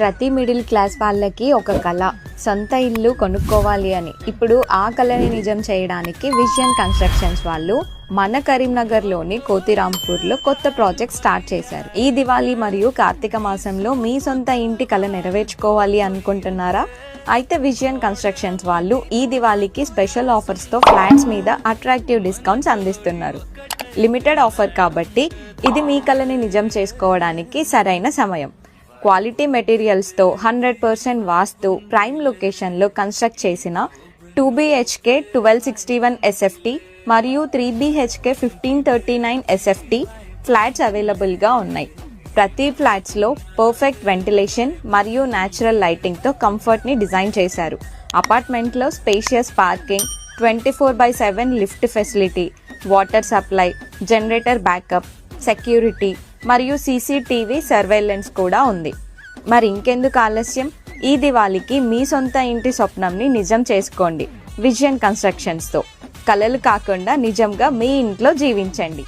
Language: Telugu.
ప్రతి మిడిల్ క్లాస్ వాళ్ళకి ఒక కళ, సొంత ఇల్లు కొనుక్కోవాలి అని. ఇప్పుడు ఆ కళని నిజం చేయడానికి విజన్ కన్స్ట్రక్షన్స్ వాళ్ళు మన కరీంనగర్లోని కోతిరాంపూర్లో కొత్త ప్రాజెక్ట్ స్టార్ట్ చేశారు. ఈ దివాళీ మరియు కార్తీక మాసంలో మీ సొంత ఇంటి కళ నెరవేర్చుకోవాలి అనుకుంటున్నారా? అయితే విజన్ కన్స్ట్రక్షన్స్ వాళ్ళు ఈ దివాళీకి స్పెషల్ ఆఫర్స్తో ఫ్లాట్స్ మీద అట్రాక్టివ్ డిస్కౌంట్స్ అందిస్తున్నారు. లిమిటెడ్ ఆఫర్ కాబట్టి ఇది మీ కళని నిజం చేసుకోవడానికి సరైన సమయం. క్వాలిటీ మెటీరియల్స్తో 100% వాస్తు ప్రైమ్ లొకేషన్లో కన్స్ట్రక్ట్ చేసిన 2 BHK 1261 SFT మరియు 3 BHK 1539 SFT ఫ్లాట్స్ అవైలబుల్గా ఉన్నాయి. ప్రతి ఫ్లాట్స్లో పర్ఫెక్ట్ వెంటిలేషన్ మరియు న్యాచురల్ లైటింగ్తో కంఫర్ట్ని డిజైన్ చేశారు. అపార్ట్మెంట్లో spacious parking, 24/7 lift facility, water supply, generator backup, security మరియు CCTV సర్వేలెన్స్ కూడా ఉంది. మరి ఇంకెందుకు ఆలస్యం? ఈ దివాళీకి మీ సొంత ఇంటి స్వప్నంని నిజం చేసుకోండి విజన్ కన్స్ట్రక్షన్స్తో. కలలు కాకుండా నిజంగా మీ ఇంట్లో జీవించండి.